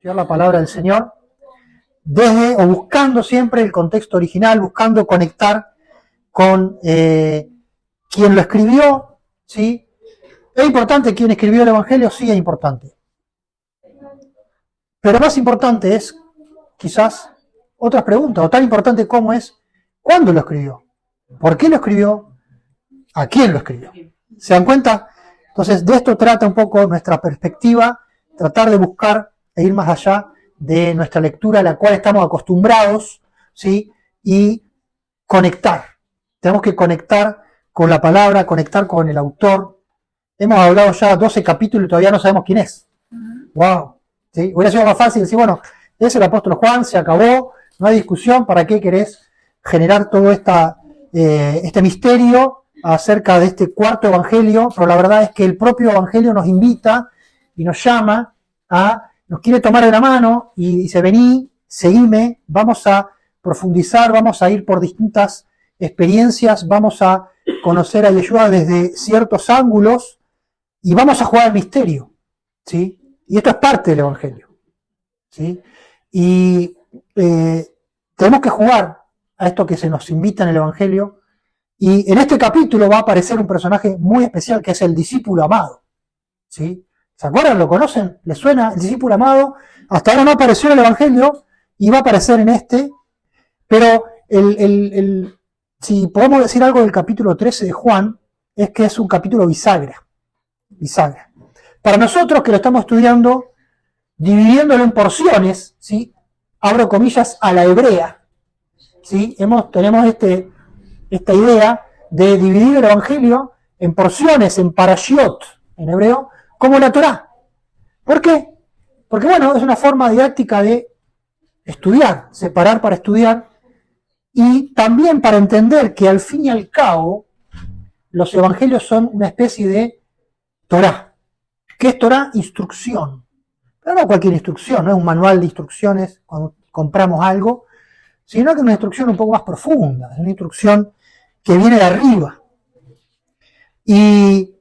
estudiar la palabra del Señor, desde o buscando siempre el contexto original, buscando conectar con quien lo escribió, ¿sí? ¿Es importante quién escribió el Evangelio? Sí, es importante. Pero más importante es, quizás, otras preguntas, o tan importante como es, ¿cuándo lo escribió? ¿Por qué lo escribió? ¿A quién lo escribió? ¿Se dan cuenta? Entonces, de esto trata un poco nuestra perspectiva, tratar de buscar e ir más allá de nuestra lectura a la cual estamos acostumbrados, ¿sí? Y conectar. Tenemos que conectar con la palabra, conectar con el autor. Hemos hablado ya 12 capítulos y todavía no sabemos quién es. ¡Wow! ¿Sí? Hubiera sido más fácil decir, bueno, es el apóstol Juan, se acabó, no hay discusión, ¿para qué querés generar todo este misterio acerca de este cuarto evangelio? Pero la verdad es que el propio evangelio nos invita y nos llama nos quiere tomar de la mano y dice, vení, seguime, vamos a profundizar, vamos a ir por distintas experiencias, vamos a conocer a Yeshua desde ciertos ángulos y vamos a jugar al misterio, ¿sí? Y esto es parte del evangelio, ¿sí? Y tenemos que jugar a esto que se nos invita en el evangelio. Y en este capítulo va a aparecer un personaje muy especial que es el discípulo amado, ¿sí? ¿Se acuerdan? ¿Lo conocen? ¿Les suena el discípulo amado? Hasta ahora no apareció en el evangelio y va a aparecer en este. Pero si podemos decir algo del capítulo 13 de Juan, es que es un capítulo bisagra. Bisagra. Para nosotros que lo estamos estudiando, dividiéndolo en porciones, ¿sí? Abro comillas a la hebrea, ¿sí? Tenemos esta idea de dividir el evangelio en porciones, en parashiot, en hebreo, como la Torá. ¿Por qué? Porque, bueno, es una forma didáctica de estudiar, separar para estudiar, y también para entender que al fin y al cabo los evangelios son una especie de Torá. ¿Qué es Torá? Instrucción. Pero no cualquier instrucción, no es un manual de instrucciones cuando compramos algo, sino que es una instrucción un poco más profunda, es una instrucción que viene de arriba. Y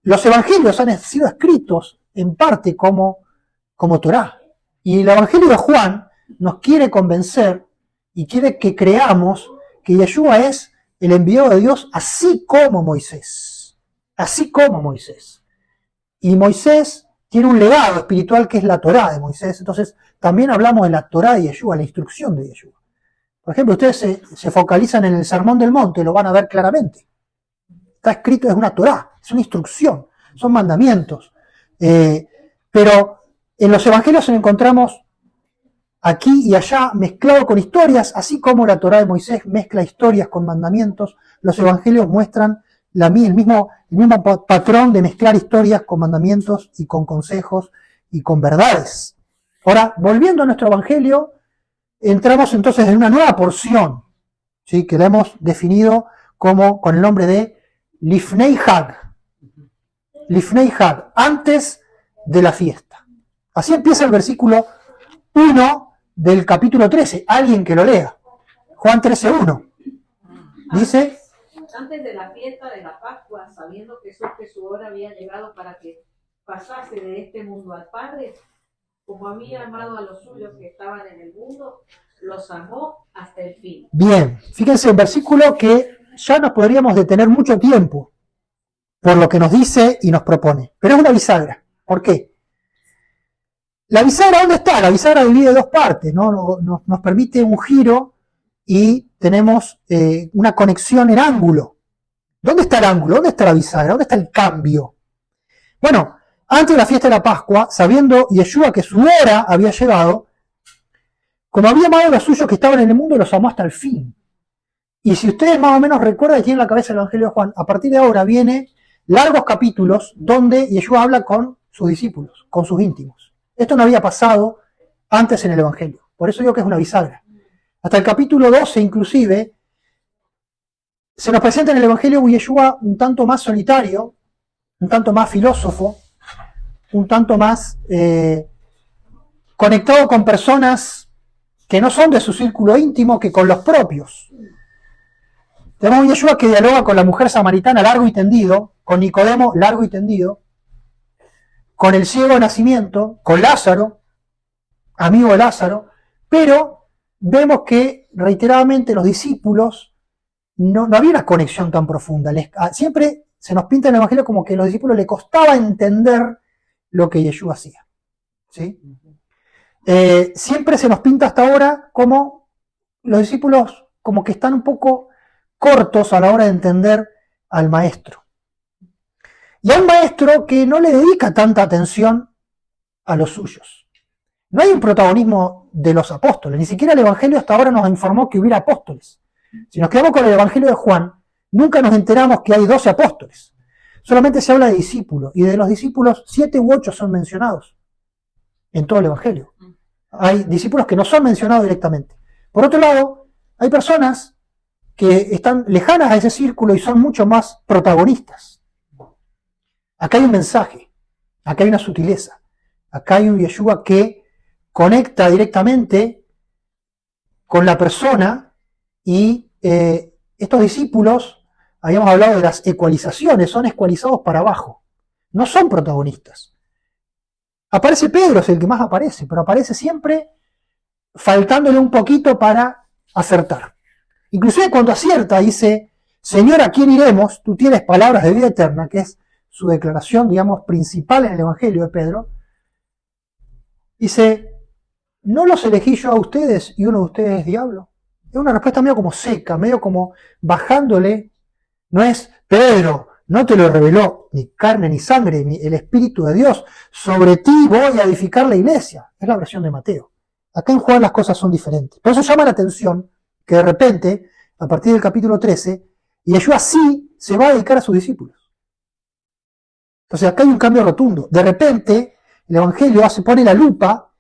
los evangelios han sido escritos en parte como Torá. Y el evangelio de Juan nos quiere convencer y quiere que creamos que Yeshua es el enviado de Dios así como Moisés. Así como Moisés. Y Moisés tiene un legado espiritual que es la Torá de Moisés. Entonces también hablamos de la Torá de Yeshua, la instrucción de Yeshua. Por ejemplo, ustedes se focalizan en el Sermón del Monte, lo van a ver claramente. Está escrito, es una Torá, es una instrucción, son mandamientos. Pero en los evangelios encontramos aquí y allá mezclado con historias, así como la Torá de Moisés mezcla historias con mandamientos. Los evangelios muestran el mismo patrón de mezclar historias con mandamientos y con consejos y con verdades. Ahora, volviendo a nuestro evangelio, entramos entonces en una nueva porción, ¿sí? Que la hemos definido con el nombre de Lifnei Hag. Lifnei Hag, antes de la fiesta. Así empieza el versículo 1 del capítulo 13. Alguien que lo lea. Juan 13:1. Dice: antes de la fiesta de la Pascua, sabiendo Jesús que su hora había llegado para que pasase de este mundo al Padre, como había amado a los suyos que estaban en el mundo, los amó hasta el fin. Bien, fíjense, un versículo que ya nos podríamos detener mucho tiempo por lo que nos dice y nos propone. Pero es una bisagra. ¿Por qué? La bisagra, ¿dónde está? La bisagra divide dos partes, ¿no? Nos permite un giro y tenemos una conexión en ángulo. ¿Dónde está el ángulo? ¿Dónde está la bisagra? ¿Dónde está el cambio? Bueno, antes de la fiesta de la Pascua, sabiendo Yeshua que su hora había llegado, como había amado a los suyos que estaban en el mundo, los amó hasta el fin. Y si ustedes más o menos recuerdan y tienen en la cabeza el Evangelio de Juan, a partir de ahora viene largos capítulos donde Yeshua habla con sus discípulos, con sus íntimos. Esto no había pasado antes en el Evangelio. Por eso digo que es una bisagra. Hasta el capítulo 12, inclusive, se nos presenta en el Evangelio Yeshua un tanto más solitario, un tanto más filósofo, un tanto más conectado con personas que no son de su círculo íntimo que con los propios. Tenemos un Yeshua que dialoga con la mujer samaritana largo y tendido, con Nicodemo largo y tendido, con el ciego de nacimiento, con Lázaro, amigo de Lázaro, pero vemos que reiteradamente los discípulos no había una conexión tan profunda. Siempre se nos pinta en el Evangelio como que a los discípulos les costaba entender lo que Yeshua hacía. ¿Sí? Siempre se nos pinta hasta ahora como los discípulos como que están un poco cortos a la hora de entender al maestro. Y a un maestro que no le dedica tanta atención a los suyos. No hay un protagonismo de los apóstoles, ni siquiera el Evangelio hasta ahora nos informó que hubiera apóstoles. Si nos quedamos con el Evangelio de Juan, nunca nos enteramos que hay 12 apóstoles. Solamente se habla de discípulos, y de los discípulos 7 u 8 son mencionados en todo el Evangelio. Hay discípulos que no son mencionados directamente. Por otro lado, hay personas que están lejanas a ese círculo y son mucho más protagonistas. Acá hay un mensaje, acá hay una sutileza, acá hay un Yeshua que conecta directamente con la persona y estos discípulos, habíamos hablado de las ecualizaciones, son ecualizados para abajo, no son protagonistas. Aparece Pedro, es el que más aparece, pero aparece siempre faltándole un poquito para acertar. Inclusive cuando acierta dice, Señor, ¿a quién iremos? Tú tienes palabras de vida eterna, que es su declaración, digamos, principal en el Evangelio de Pedro. Dice, ¿no los elegí yo a ustedes y uno de ustedes es diablo? Es una respuesta medio como seca, medio como bajándole. No es, Pedro, no te lo reveló ni carne ni sangre, ni el Espíritu de Dios. Sobre ti voy a edificar la iglesia. Es la versión de Mateo. Acá en Juan las cosas son diferentes. Por eso llama la atención que de repente, a partir del capítulo 13, Yeshua sí se va a dedicar a sus discípulos. Entonces acá hay un cambio rotundo. De repente, el Evangelio pone la lupa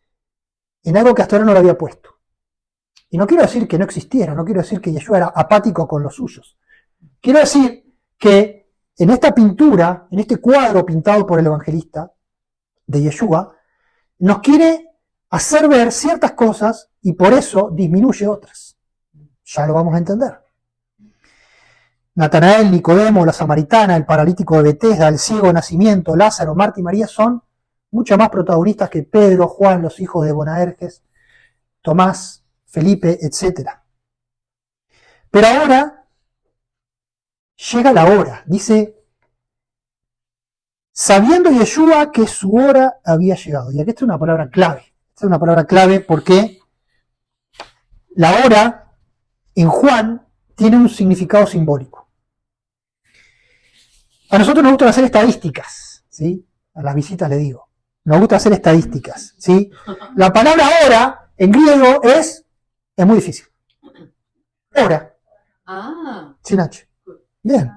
en algo que hasta ahora no lo había puesto. Y no quiero decir que no existiera, no quiero decir que Yeshua era apático con los suyos. Quiero decir que en esta pintura, en este cuadro pintado por el evangelista de Yeshua, nos quiere hacer ver ciertas cosas y por eso disminuye otras. Ya lo vamos a entender. Natanael, Nicodemo, la samaritana, el paralítico de Betesda, el ciego de nacimiento, Lázaro, Marta y María son mucho más protagonistas que Pedro, Juan, los hijos de Boanerges, Tomás, Felipe, etc. Pero ahora llega la hora. Dice, sabiendo Yeshua que su hora había llegado. Y aquí está una palabra clave. Esta es una palabra clave porque la hora en Juan tiene un significado simbólico. A nosotros nos gusta hacer estadísticas, ¿sí? A las visitas le digo. Nos gusta hacer estadísticas, ¿sí? La palabra hora en griego es muy difícil. Hora. Sin H. Bien.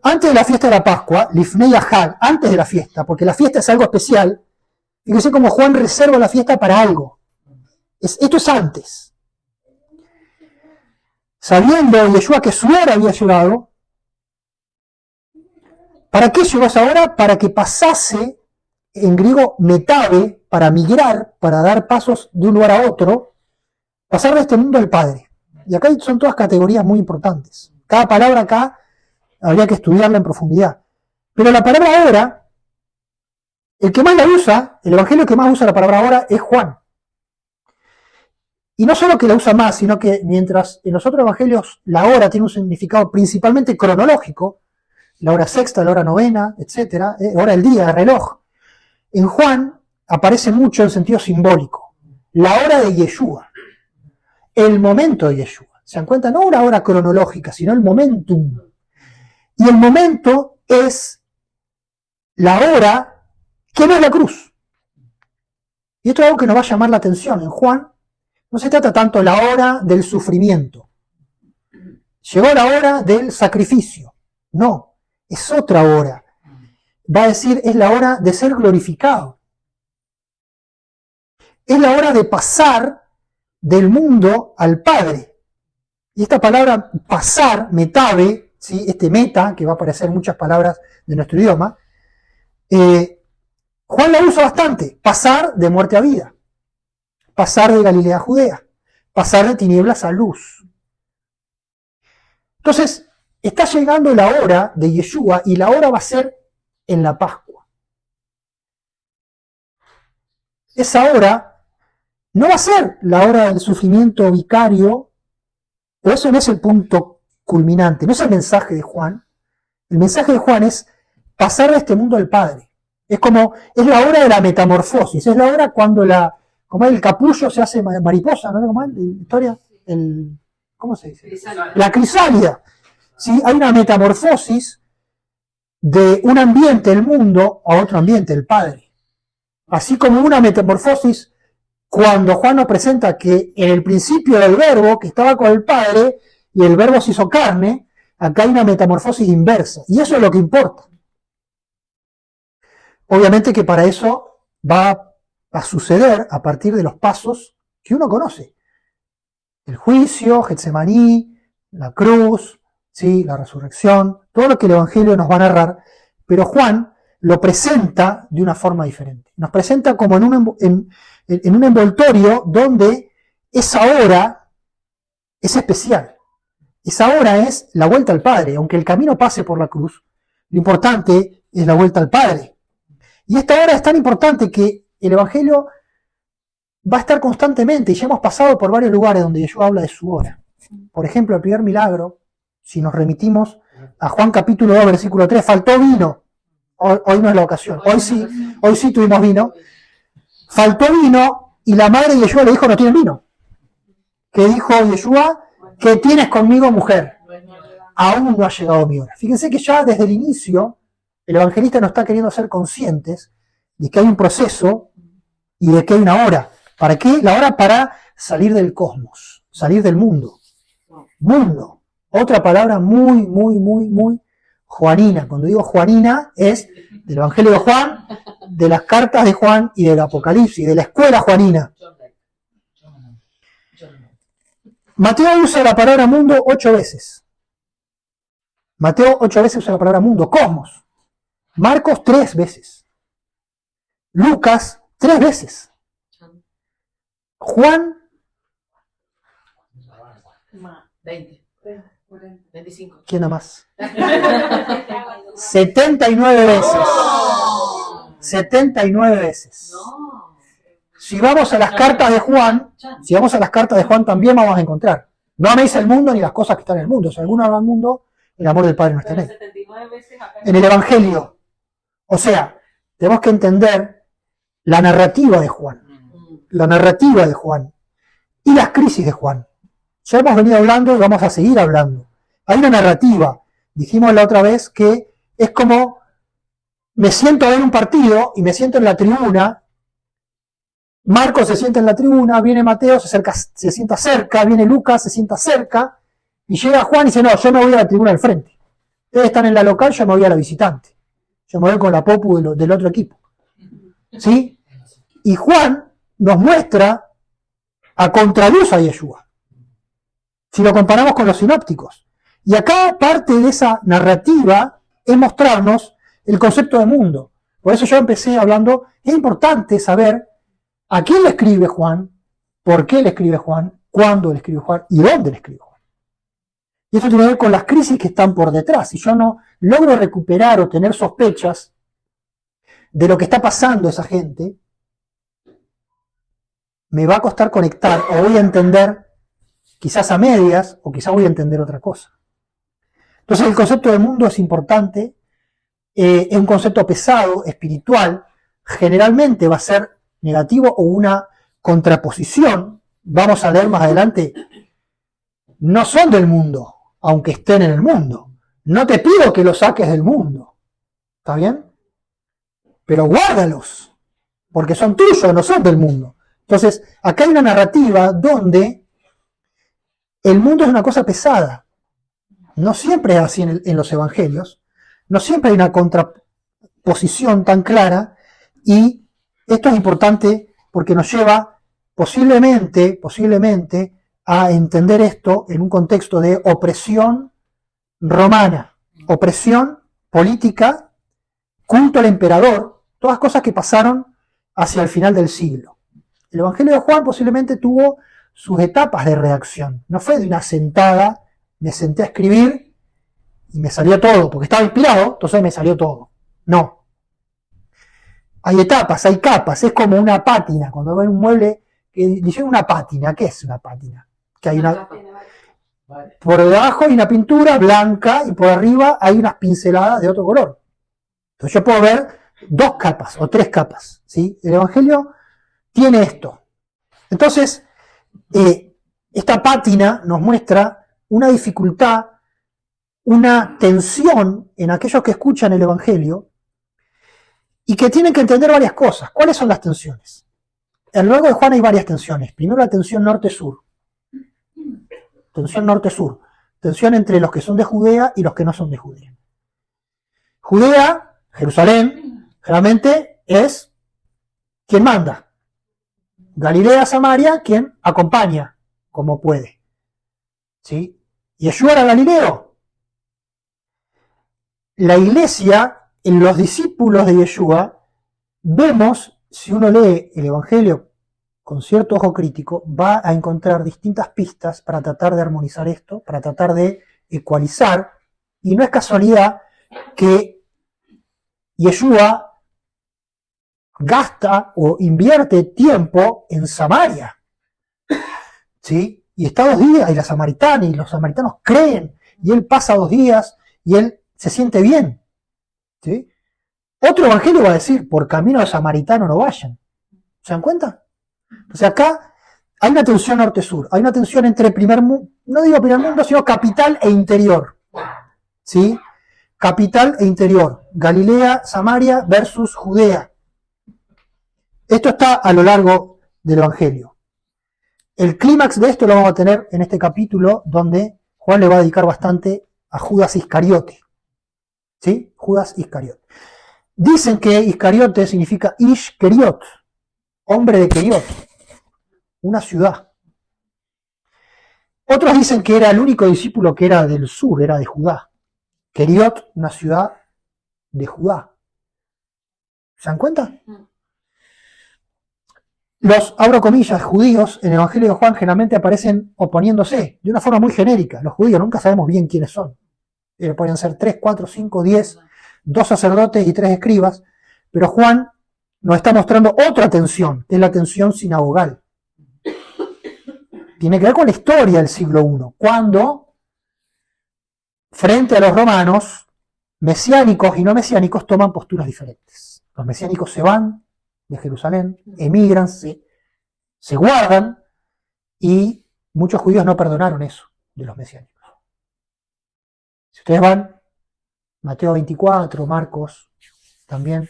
Antes de la fiesta de la Pascua, Lifnei Hag, antes de la fiesta, porque la fiesta es algo especial, fíjense cómo Juan reserva la fiesta para algo. Esto es antes. Sabiendo Yeshua que su hora había llegado, ¿para qué llegó esa hora? Para que pasase, en griego metabe, para migrar, para dar pasos de un lugar a otro, pasar de este mundo al Padre. Y acá son todas categorías muy importantes. Cada palabra acá habría que estudiarla en profundidad. Pero la palabra hora, el que más la usa, el evangelio que más usa la palabra hora es Juan. Y no solo que la usa más, sino que mientras en los otros evangelios la hora tiene un significado principalmente cronológico, la hora sexta, la hora novena, etc., hora del día, el reloj, en Juan aparece mucho en sentido simbólico. La hora de Yeshua, el momento de Yeshua. ¿Se dan cuenta? No una hora cronológica, sino el momentum. Y el momento es la hora que no es la cruz. Y esto es algo que nos va a llamar la atención. En Juan no se trata tanto de la hora del sufrimiento. Llegó la hora del sacrificio. No, es otra hora. Va a decir, es la hora de ser glorificado. Es la hora de pasar del mundo al Padre. Y esta palabra pasar, metabe, ¿sí? Este meta, que va a aparecer en muchas palabras de nuestro idioma, Juan la usa bastante. Pasar de muerte a vida. Pasar de Galilea a Judea. Pasar de tinieblas a luz. Entonces, está llegando la hora de Yeshua y la hora va a ser en la Pascua. esa hora no va a ser la hora del sufrimiento vicario, pero eso no es el punto culminante, no es el mensaje de Juan. El mensaje de Juan es pasar de este mundo al Padre. Es la hora de la metamorfosis, es la hora cuando como el capullo se hace mariposa, ¿no? ¿Cómo es la historia? ¿Cómo se dice? Crisálida. La crisálida. ¿Sí? Hay una metamorfosis de un ambiente, el mundo, a otro ambiente, el Padre. Así como una metamorfosis cuando Juan nos presenta que en el principio del Verbo, que estaba con el Padre, y el Verbo se hizo carne, acá hay una metamorfosis inversa. Y eso es lo que importa. Obviamente que para eso va a suceder a partir de los pasos que uno conoce. El juicio, Getsemaní, la cruz, ¿sí? La resurrección, todo lo que el Evangelio nos va a narrar, pero Juan lo presenta de una forma diferente. Nos presenta como en un envoltorio donde esa hora es especial. Esa hora es la vuelta al Padre. Aunque el camino pase por la cruz, lo importante es la vuelta al Padre. Y esta hora es tan importante que el Evangelio va a estar constantemente, y ya hemos pasado por varios lugares donde Yeshua habla de su hora. Por ejemplo, el primer milagro, si nos remitimos a Juan capítulo 2, versículo 3, faltó vino. Hoy no es la ocasión, hoy sí tuvimos vino. Faltó vino y la madre de Yeshua le dijo, no tienen vino. ¿Qué dijo Yeshua? ¿Qué tienes conmigo, mujer? Aún no ha llegado mi hora. Fíjense que ya desde el inicio el evangelista nos está queriendo hacer conscientes de que hay un proceso y de que hay una hora. ¿Para qué? La hora para salir del cosmos, salir del mundo. Mundo. Otra palabra muy, muy, muy, muy juanina. Cuando digo juanina es del Evangelio de Juan, de las cartas de Juan y del Apocalipsis, de la escuela juanina. Mateo usa la palabra mundo 8 veces. Mateo 8 veces usa la palabra mundo, cosmos. Marcos 3 veces. Lucas 3 veces. Juan 20, 25. ¿Quién da más? 79 veces. 79 veces. No. Si vamos a las cartas de Juan, también vamos a encontrar. No améis el mundo ni las cosas que están en el mundo. Si alguno ama al mundo, el amor del Padre no está en él. 79 veces acá En el Evangelio. O sea, tenemos que entender la narrativa de Juan. La narrativa de Juan. Y las crisis de Juan. Ya hemos venido hablando y vamos a seguir hablando. Hay una narrativa. Dijimos la otra vez que es como me siento a ver un partido y me siento en la tribuna. Marcos se sienta en la tribuna, viene Mateo, se sienta cerca, viene Lucas, se sienta cerca, y llega Juan y dice, no, yo me voy a la tribuna del frente. Ustedes están en la local, yo me voy a la visitante. Yo me voy con la popu del otro equipo. ¿Sí? Y Juan nos muestra a contraluz a Yeshua. Si lo comparamos con los sinópticos. Y acá parte de esa narrativa es mostrarnos el concepto de mundo. Por eso yo empecé hablando, es importante saber a quién le escribe Juan, por qué le escribe Juan, cuándo le escribe Juan y dónde le escribe Juan. Y eso tiene que ver con las crisis que están por detrás. Si yo no logro recuperar o tener sospechas de lo que está pasando a esa gente, me va a costar conectar o voy a entender quizás a medias o quizás voy a entender otra cosa. Entonces el concepto de mundo es importante, es un concepto pesado, espiritual, generalmente va a ser negativo o una contraposición. Vamos a leer más adelante, no son del mundo, aunque estén en el mundo. No te pido que los saques del mundo, ¿está bien? Pero guárdalos, porque son tuyos, no son del mundo. Entonces, acá hay una narrativa donde el mundo es una cosa pesada. No siempre es así en los evangelios. No siempre hay una contraposición tan clara. Y esto es importante porque nos lleva posiblemente a entender esto en un contexto de opresión romana, opresión política, culto al emperador, todas cosas que pasaron hacia el final del siglo. El Evangelio de Juan posiblemente tuvo sus etapas de reacción. No fue de una sentada, me senté a escribir y me salió todo, porque estaba inspirado, entonces me salió todo. No. hay etapas, hay capas, es como una pátina. Cuando ven un mueble que dice una pátina, ¿qué es una pátina? Que hay una, por debajo hay una pintura blanca y por arriba hay unas pinceladas de otro color. Entonces yo puedo ver 2 capas o 3 capas, ¿sí? El Evangelio tiene esto. Entonces, esta pátina nos muestra una dificultad, una tensión en aquellos que escuchan el Evangelio y que tienen que entender varias cosas. ¿Cuáles son las tensiones? A lo largo de Juan hay varias tensiones. Primero la tensión norte-sur. Tensión norte-sur. Tensión entre los que son de Judea y los que no son de Judea. Judea, Jerusalén, generalmente es quien manda. Galilea, Samaria, quien acompaña como puede. ¿Sí? Yeshua era Galileo. La iglesia, en los discípulos de Yeshua, vemos, si uno lee el Evangelio con cierto ojo crítico, va a encontrar distintas pistas para tratar de armonizar esto, para tratar de ecualizar, y no es casualidad que Yeshua gasta o invierte tiempo en Samaria, ¿sí? Y está 2 días, y la samaritana, y los samaritanos creen, y él pasa 2 días, y él se siente bien, ¿sí? Otro evangelio va a decir, por camino de samaritano no vayan. ¿Se dan cuenta? O sea, acá hay una tensión norte-sur, hay una tensión entre primer mundo, no digo primer mundo, sino capital e interior, ¿sí? Capital e interior, Galilea, Samaria versus Judea. Esto está a lo largo del Evangelio. El clímax de esto lo vamos a tener en este capítulo, donde Juan le va a dedicar bastante a Judas Iscariote. ¿Sí? Judas Iscariote. Dicen que Iscariote significa Ish Keriot, hombre de Keriot, una ciudad. Otros dicen que era el único discípulo que era del sur, era de Judá. Keriot, una ciudad de Judá. ¿Se dan cuenta? Los, abro comillas, judíos en el Evangelio de Juan generalmente aparecen oponiéndose de una forma muy genérica. Los judíos nunca sabemos bien quiénes son. Pueden ser 3, 4, 5, 10, 2 sacerdotes y 3 escribas, pero Juan nos está mostrando otra tensión, que es la tensión sinagogal. Tiene que ver con la historia del siglo I, cuando, frente a los romanos, mesiánicos y no mesiánicos toman posturas diferentes. Los mesiánicos se van de Jerusalén, emigran, se guardan, y muchos judíos no perdonaron eso de los mesiánicos. Si ustedes van, Mateo 24, Marcos, también,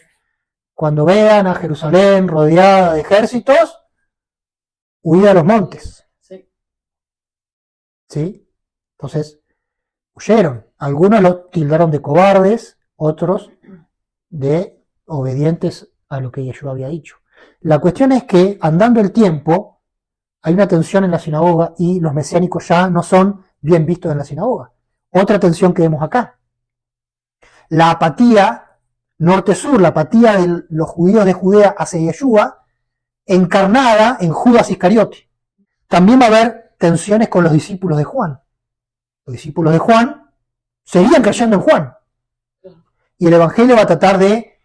cuando vean a Jerusalén rodeada de ejércitos, huida a los montes. ¿Sí? Entonces, huyeron. Algunos los tildaron de cobardes, otros de obedientes a lo que Yeshua había dicho. La cuestión es que, andando el tiempo, hay una tensión en la sinagoga y los mesiánicos ya no son bien vistos en la sinagoga. Otra tensión que vemos acá. La apatía norte-sur, la apatía de los judíos de Judea hacia Yeshua, encarnada en Judas Iscariote. También va a haber tensiones con los discípulos de Juan. Los discípulos de Juan seguían creyendo en Juan. Y el Evangelio va a tratar de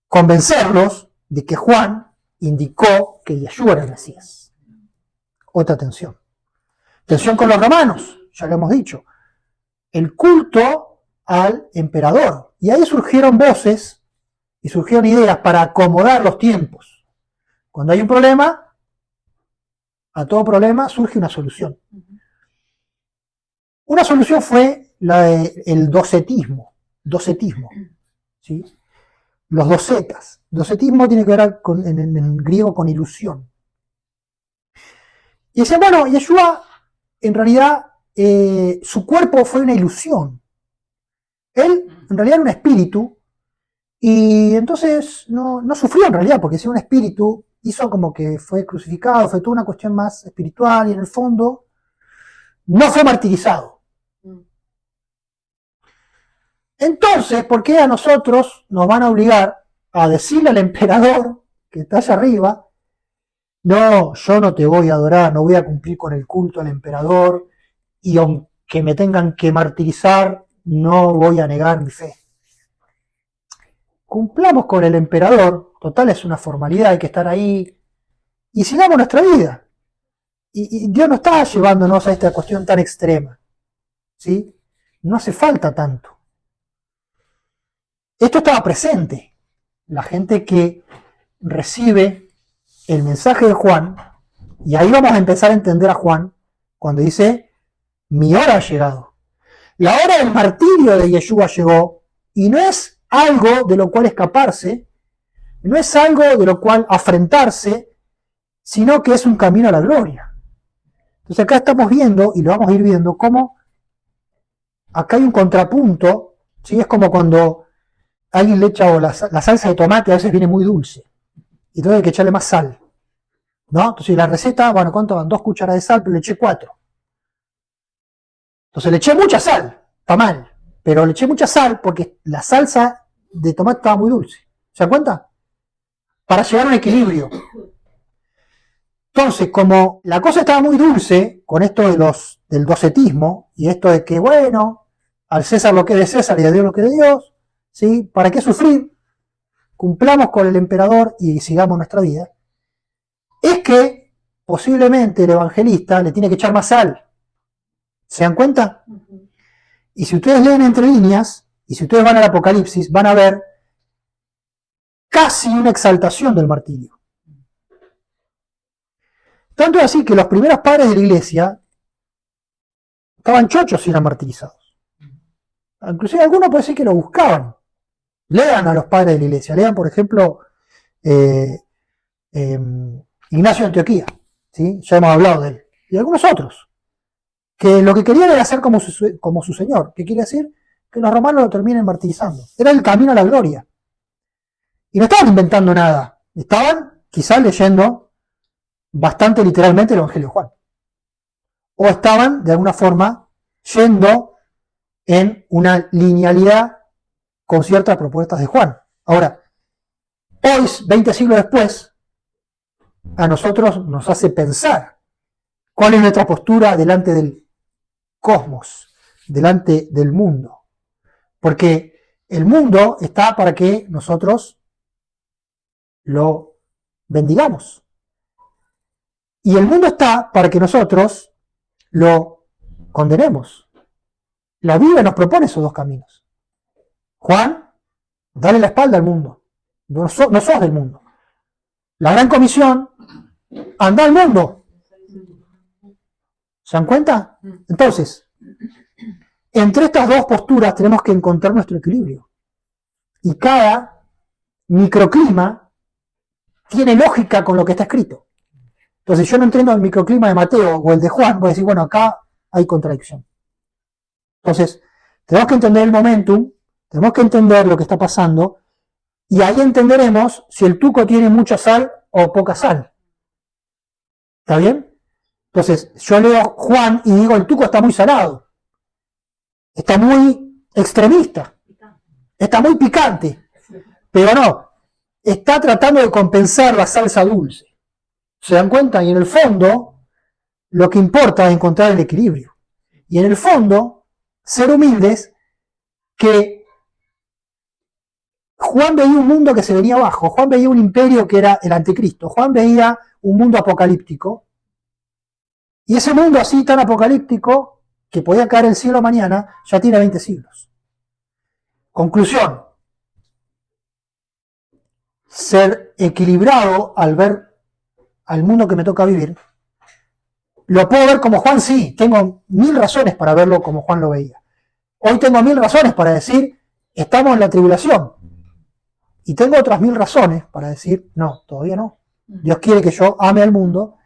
convencerlos de que Juan indicó que Yeshua era el Mesías. Otra tensión. Tensión con los romanos, ya lo hemos dicho. El culto al emperador. Y ahí surgieron voces y surgieron ideas para acomodar los tiempos. Cuando hay un problema, a todo problema surge una solución. Una solución fue la del docetismo. ¿Sí? Los docetas. Docetismo tiene que ver en griego con ilusión. Y decían, bueno, Yeshua en realidad su cuerpo fue una ilusión. Él en realidad era un espíritu y entonces no sufrió en realidad, porque si un espíritu hizo como que fue crucificado, fue toda una cuestión más espiritual y en el fondo no fue martirizado. Entonces, ¿por qué a nosotros nos van a obligar a decirle al emperador que está allá arriba, no, yo no te voy a adorar, no voy a cumplir con el culto al emperador y aunque me tengan que martirizar, no voy a negar mi fe? cumplamos con el emperador, total es una formalidad, hay que estar ahí, y sigamos nuestra vida. Y Dios no está llevándonos a esta cuestión tan extrema, ¿sí? No hace falta tanto. Esto estaba presente. La gente que recibe el mensaje de Juan, y ahí vamos a empezar a entender a Juan, cuando dice, mi hora ha llegado. La hora del martirio de Yeshua llegó, y no es algo de lo cual escaparse, no es algo de lo cual afrentarse, sino que es un camino a la gloria. Entonces acá estamos viendo, y lo vamos a ir viendo, cómo acá hay un contrapunto, ¿sí? Es como cuando alguien le echa, o la salsa de tomate a veces viene muy dulce, y entonces hay que echarle más sal, ¿no? Entonces la receta, bueno, ¿cuánto van? 2 cucharadas de sal, pero le eché 4. Entonces le eché mucha sal, está mal, pero le eché mucha sal porque la salsa de tomate estaba muy dulce. ¿Se dan cuenta? Para llegar a un equilibrio. Entonces, como la cosa estaba muy dulce, con esto del docetismo, y esto de que, bueno, al César lo que es de César y a Dios lo que es de Dios, ¿sí? ¿Para qué sufrir? Cumplamos con el emperador y sigamos nuestra vida. Es que posiblemente el evangelista le tiene que echar más sal. ¿Se dan cuenta? Y si ustedes leen entre líneas, y si ustedes van al Apocalipsis, van a ver casi una exaltación del martirio. Tanto es así que los primeros padres de la iglesia estaban chochos y eran martirizados. Inclusive algunos puede decir que lo buscaban. Lean a los padres de la iglesia. Lean, por ejemplo, Ignacio de Antioquía. ¿Sí? Ya hemos hablado de él. Y algunos otros. Que lo que querían era ser como su señor. ¿Qué quiere decir? Que los romanos lo terminen martirizando. Era el camino a la gloria. Y no estaban inventando nada. Estaban quizás leyendo bastante literalmente el Evangelio de Juan. O estaban, de alguna forma, yendo en una linealidad con ciertas propuestas de Juan. Ahora, hoy, 20 siglos después, a nosotros nos hace pensar cuál es nuestra postura delante del cosmos, delante del mundo. Porque el mundo está para que nosotros lo bendigamos. Y el mundo está para que nosotros lo condenemos. La Biblia nos propone esos 2 caminos. Juan, dale la espalda al mundo. No sos del mundo. La gran comisión, anda al mundo. ¿Se dan cuenta? Entonces, entre estas 2 posturas tenemos que encontrar nuestro equilibrio. Y cada microclima tiene lógica con lo que está escrito. Entonces yo no entiendo el microclima de Mateo o el de Juan, voy a decir, bueno, acá hay contradicción. Entonces, tenemos que entender el momentum, tenemos que entender lo que está pasando, y ahí entenderemos si el tuco tiene mucha sal o poca sal. ¿Está bien? Entonces, yo leo Juan y digo, el tuco está muy salado, está muy extremista, está muy picante, pero no, está tratando de compensar la salsa dulce. ¿Se dan cuenta? Y en el fondo, lo que importa es encontrar el equilibrio. Y en el fondo, ser humildes, que Juan veía un mundo que se venía abajo, Juan veía un imperio que era el anticristo, Juan veía un mundo apocalíptico, y ese mundo así tan apocalíptico, que podía caer el cielo mañana, ya tiene 20 siglos. Conclusión. Ser equilibrado al ver al mundo que me toca vivir, lo puedo ver como Juan, sí, tengo 1000 razones para verlo como Juan lo veía. Hoy tengo 1000 razones para decir, estamos en la tribulación. Y tengo otras 1000 razones para decir, no, todavía no. Dios quiere que yo ame al mundo,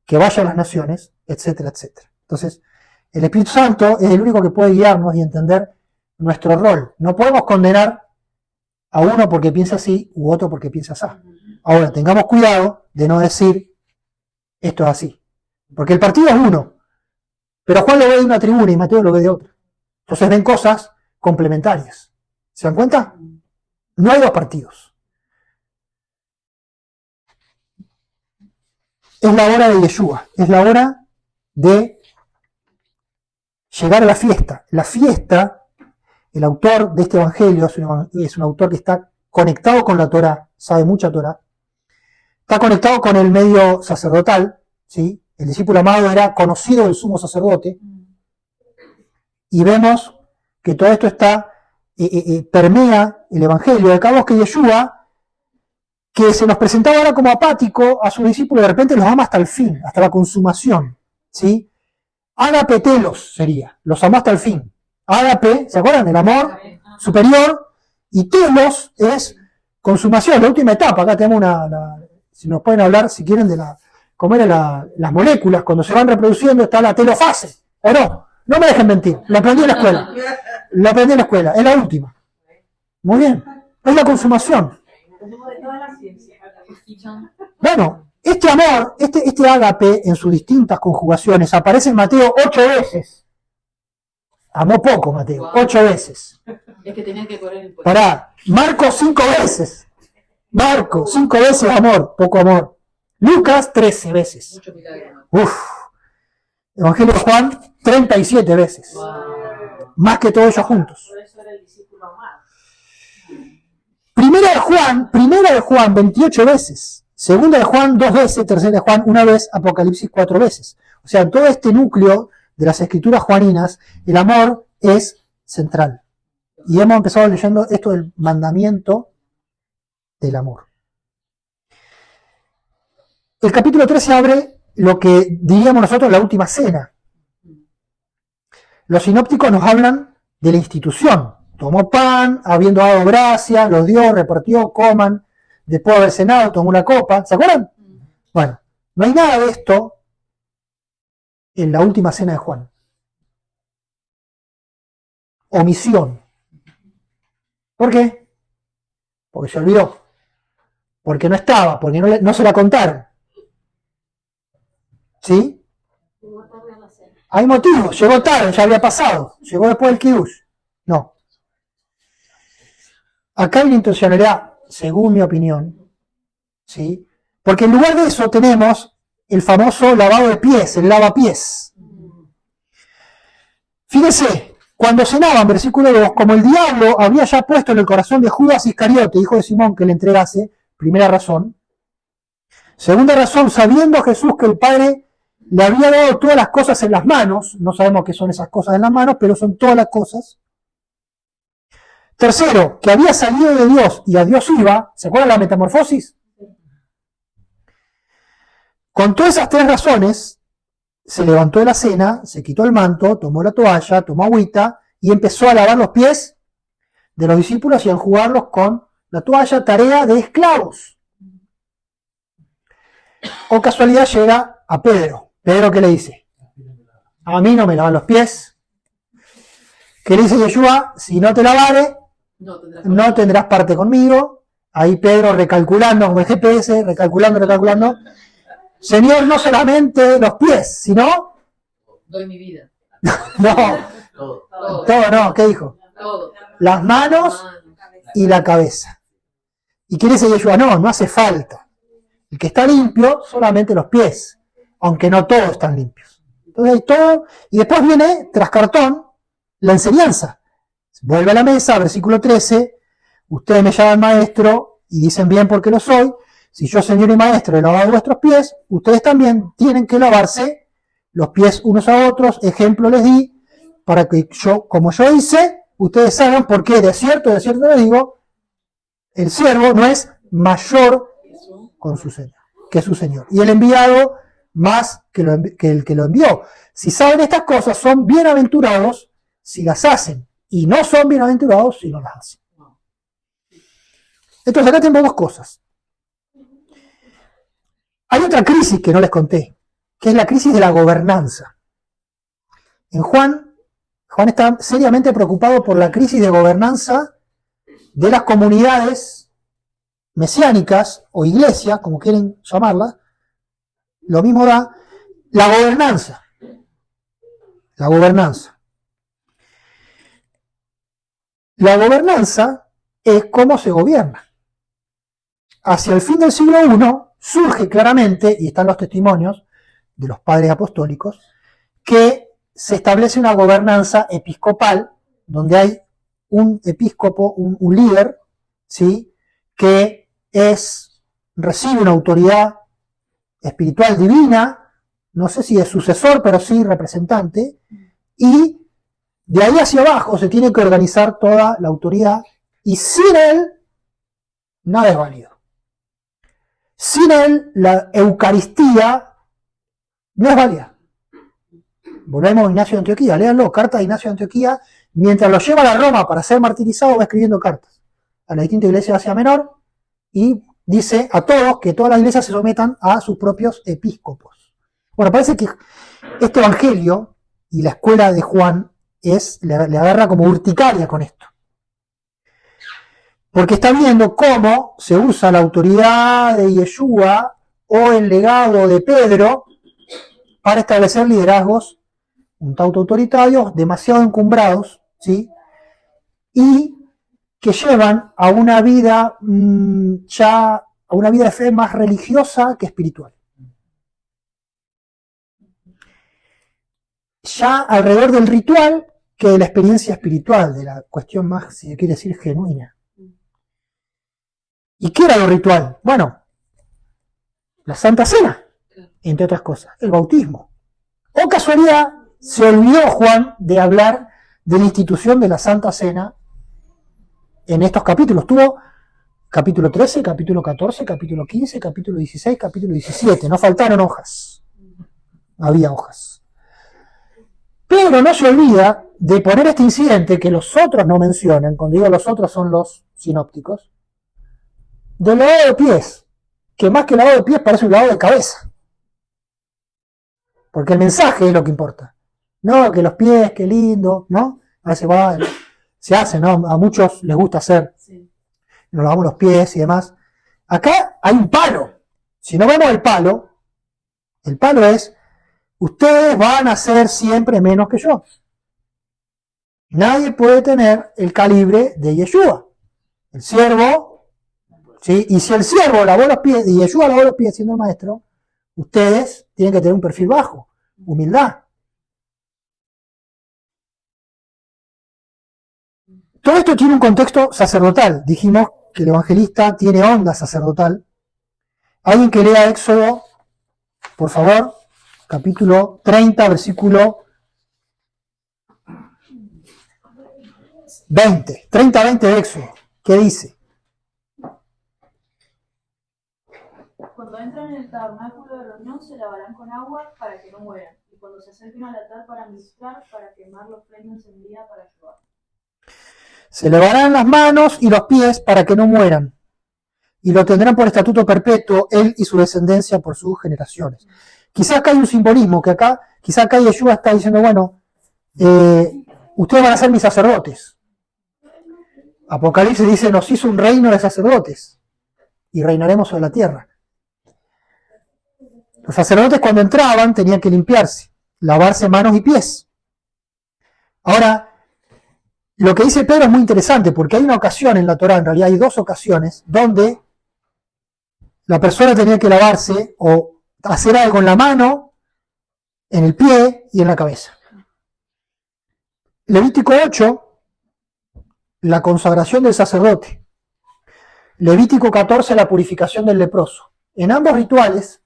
que vaya a las naciones, etcétera, etcétera. Entonces, el Espíritu Santo es el único que puede guiarnos y entender nuestro rol. No podemos condenar a uno porque piensa así u otro porque piensa así. Ahora, tengamos cuidado de no decir esto es así. Porque el partido es uno, pero Juan lo ve de una tribuna y Mateo lo ve de otra. Entonces ven cosas complementarias. ¿Se dan cuenta? No hay 2 partidos. Es la hora de Yeshua, es la hora de llegar a la fiesta. La fiesta el autor de este evangelio es un autor que está conectado con la Torá, sabe mucha Torá, está conectado con el medio sacerdotal, ¿sí? El discípulo amado era conocido del sumo sacerdote, y vemos que todo esto está permea el evangelio. Acabamos que Yeshua, que se nos presentaba ahora como apático a sus discípulos, de repente los ama hasta el fin, hasta la consumación, ¿sí? Ágape telos sería, los amó hasta el fin. Ágape, ¿se acuerdan? El amor superior, y telos es consumación, la última etapa. Acá tenemos si nos pueden hablar, si quieren, de cómo eran las moléculas, cuando se van reproduciendo está la telofase, ¿o no? No me dejen mentir, lo aprendí en la escuela. Lo aprendí en la escuela, es la última. Muy bien, es la consumación. Bueno, este amor, este ágape en sus distintas conjugaciones aparece en Mateo 8 veces. Amó poco Mateo, 8 veces. Es que tenían que correr el pueblo. Pará, Marcos 5 veces. Marcos 5 veces amor, poco amor. Lucas 13 veces. Mucho milagro, ¿no? Uf. Evangelio de Juan 37 veces. Wow. Más que todos ellos juntos. Por eso era el discípulo amado. Primera de Juan 28 veces. Segunda de Juan 2 veces. Tercera de Juan 1 vez. Apocalipsis 4 veces. O sea, en todo este núcleo de las escrituras juaninas, el amor es central. Y hemos empezado leyendo esto del mandamiento del amor. El capítulo 13 abre lo que diríamos nosotros la última cena. Los sinópticos nos hablan de la institución. Tomó pan, habiendo dado gracias, lo dio, repartió, coman. Después de haber cenado, tomó una copa. ¿Se acuerdan? Bueno, no hay nada de esto en la última cena de Juan. Omisión. ¿Por qué? Porque se olvidó. Porque no estaba, porque no se la contaron. ¿Sí? Hay motivos, llegó tarde, ya había pasado, llegó después del Kiddush. No. Acá hay una intencionalidad, según mi opinión, ¿sí? Porque en lugar de eso tenemos el famoso lavado de pies, el lavapiés. Fíjense, cuando cenaban, versículo 2, como el diablo había ya puesto en el corazón de Judas Iscariote, hijo de Simón, que le entregase, primera razón. Segunda razón, sabiendo Jesús que el Padre le había dado todas las cosas en las manos, no sabemos qué son esas cosas en las manos, pero son todas las cosas. Tercero, que había salido de Dios y a Dios iba, ¿se acuerdan la metamorfosis? Con todas esas tres razones, se levantó de la cena, se quitó el manto, tomó la toalla, tomó agüita y empezó a lavar los pies de los discípulos y a enjugarlos con la toalla, tarea de esclavos. O casualidad llega a Pedro. Pedro, ¿qué le dice? A mí no me lavan los pies. ¿Qué le dice Yeshua? Si no te lavare, no tendrás parte conmigo. Ahí Pedro recalculando con el GPS, recalculando. Señor, no solamente los pies, sino... Doy mi vida. No, Todo. no, ¿qué dijo? Todo. Las manos y la cabeza. ¿Y qué dice Yeshua? No hace falta. El que está limpio, solamente los pies, aunque no todos están limpios. Entonces hay todo, y después viene, tras cartón, la enseñanza. Vuelve a la mesa, versículo 13, ustedes me llaman maestro y dicen bien porque lo soy. Si yo, Señor y Maestro, he lavado vuestros pies, ustedes también tienen que lavarse los pies unos a otros. Ejemplo les di, para que yo, como yo hice, ustedes hagan, porque de cierto les digo, el siervo no es mayor con su señor, que su señor. Y el enviado más que el que lo envió. Si saben estas cosas, son bienaventurados si las hacen, y no son bienaventurados si no las hacen. Entonces acá tenemos dos cosas. Hay otra crisis que no les conté, que es la crisis de la gobernanza. En Juan está seriamente preocupado por la crisis de gobernanza de las comunidades mesiánicas o iglesias, como quieren llamarlas. Lo mismo da la gobernanza. La gobernanza. La gobernanza es cómo se gobierna. Hacia el fin del siglo I surge claramente, y están los testimonios de los padres apostólicos, que se establece una gobernanza episcopal donde hay un episcopo, un líder, ¿sí? Que recibe una autoridad espiritual divina, no sé si es sucesor, pero sí representante, y de ahí hacia abajo se tiene que organizar toda la autoridad, y sin él, nada es válido. Sin él, la Eucaristía no es válida. Volvemos a Ignacio de Antioquía, léanlo, carta de Ignacio de Antioquía, mientras lo lleva a Roma para ser martirizado, va escribiendo cartas a la distinta iglesia de Asia Menor, y dice a todos que todas las iglesias se sometan a sus propios episcopos. Bueno, parece que este evangelio y la escuela de Juan le agarra como urticaria con esto. Porque está viendo cómo se usa la autoridad de Yeshua o el legado de Pedro para establecer liderazgos un tanto autoritarios, demasiado encumbrados, ¿sí? Y que llevan a una vida a una vida de fe más religiosa que espiritual. Ya alrededor del ritual que de la experiencia espiritual, de la cuestión más, si se quiere decir, genuina. ¿Y qué era lo ritual? Bueno, la Santa Cena, entre otras cosas, el bautismo. O casualidad, se olvidó Juan de hablar de la institución de la Santa Cena en estos capítulos. Tuvo capítulo 13, capítulo 14, capítulo 15, capítulo 16, capítulo 17. No faltaron hojas. Había hojas. Pero no se olvida de poner este incidente que los otros no mencionan, cuando digo los otros son los sinópticos, del lavado de pies, que más que lavado de pies parece un lavado de cabeza. Porque el mensaje es lo que importa. No, que los pies, qué lindo, ¿no? A veces se hace, ¿no? A muchos les gusta hacer. Sí. Nos lavamos los pies y demás. Acá hay un palo. Si no vemos el palo es, ustedes van a ser siempre menos que yo. Nadie puede tener el calibre de Yeshua. El siervo, ¿sí? Y si el siervo lavó los pies y Yeshua lavó los pies siendo el maestro, ustedes tienen que tener un perfil bajo, humildad. Todo esto tiene un contexto sacerdotal. Dijimos que el evangelista tiene onda sacerdotal. Alguien que lea Éxodo, por favor, capítulo 30, versículo 20. 30-20 de Éxodo. ¿Qué dice? Cuando entran en el tabernáculo de reunión se lavarán con agua para que no mueran. Y cuando se acerquen al altar para ministrar, para quemar la ofrenda encendida para Jehová. Se lavarán las manos y los pies para que no mueran. Y lo tendrán por estatuto perpetuo, él y su descendencia por sus generaciones. Quizás acá hay un simbolismo, quizás acá Yeshua está diciendo, bueno, ustedes van a ser mis sacerdotes. Apocalipsis dice, nos hizo un reino de sacerdotes y reinaremos sobre la tierra. Los sacerdotes cuando entraban tenían que limpiarse, lavarse manos y pies. Ahora, lo que dice Pedro es muy interesante porque hay una ocasión en la Torá, en realidad hay dos ocasiones, donde la persona tenía que lavarse o hacer algo en la mano, en el pie y en la cabeza. Levítico 8, la consagración del sacerdote. Levítico 14, la purificación del leproso. En ambos rituales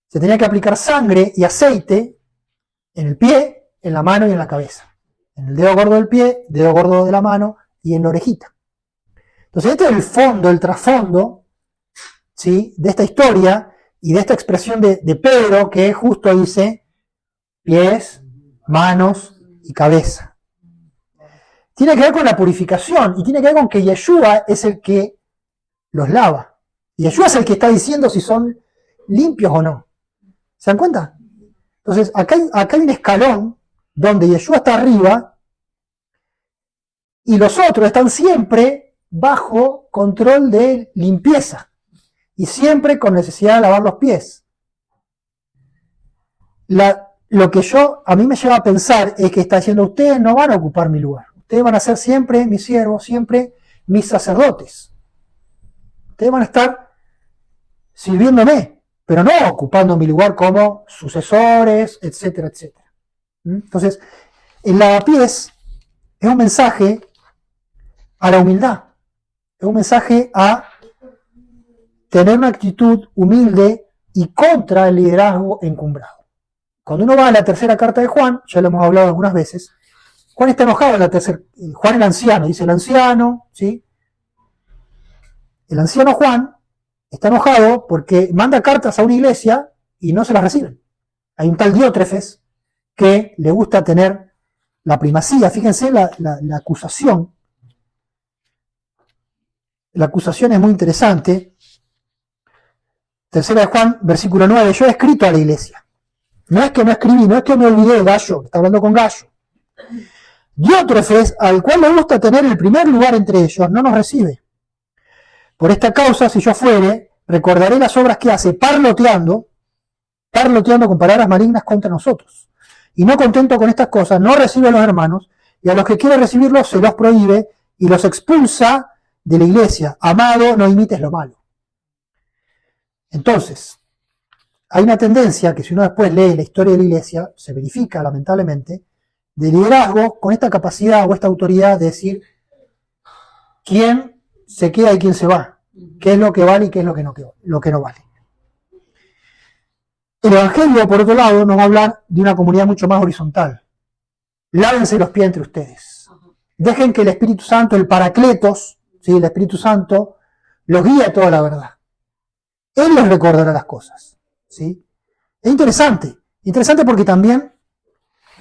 se tenía que aplicar sangre y aceite en el pie, en la mano y en la cabeza. En el dedo gordo del pie, dedo gordo de la mano y en la orejita. Entonces este es el fondo, el trasfondo, ¿sí?, de esta historia y de esta expresión de Pedro que justo dice pies, manos y cabeza. Tiene que ver con la purificación y tiene que ver con que Yeshua es el que los lava. Y Yeshua es el que está diciendo si son limpios o no. ¿Se dan cuenta? Entonces acá hay un escalón donde Yeshua está arriba y los otros están siempre bajo control de limpieza y siempre con necesidad de lavar los pies. Lo que a mí me lleva a pensar es que está diciendo, ustedes no van a ocupar mi lugar, ustedes van a ser siempre mis siervos, siempre mis sacerdotes. Ustedes van a estar sirviéndome, pero no ocupando mi lugar como sucesores, etcétera, etcétera. Entonces, el lavapiés es un mensaje a la humildad. Es un mensaje a tener una actitud humilde y contra el liderazgo encumbrado. Cuando uno va a la tercera carta de Juan, ya lo hemos hablado algunas veces, Juan está enojado en la tercera. Juan el anciano, dice el anciano, ¿sí? El anciano Juan está enojado porque manda cartas a una iglesia y no se las reciben. Hay un tal Diótrefes que le gusta tener la primacía. Fíjense la acusación. La acusación es muy interesante. Tercera de Juan, versículo 9. Yo he escrito a la iglesia. No es que no escribí, no es que me olvidé de Gallo, está hablando con Gallo. Diótrefes, al cual le gusta tener el primer lugar entre ellos, no nos recibe. Por esta causa, si yo fuere, recordaré las obras que hace, parloteando con palabras malignas contra nosotros. Y no contento con estas cosas, no recibe a los hermanos, y a los que quiere recibirlos se los prohíbe y los expulsa de la iglesia. Amado, no imites lo malo. Entonces, hay una tendencia que si uno después lee la historia de la iglesia, se verifica lamentablemente, de liderazgo con esta capacidad o esta autoridad de decir quién se queda y quién se va, qué es lo que vale y qué es lo que no vale. El Evangelio, por otro lado, nos va a hablar de una comunidad mucho más horizontal. Lávense los pies entre ustedes. Dejen que el Espíritu Santo, el Paracletos, ¿sí? El Espíritu Santo, los guíe a toda la verdad. Él les recordará las cosas. ¿Sí? Es interesante porque también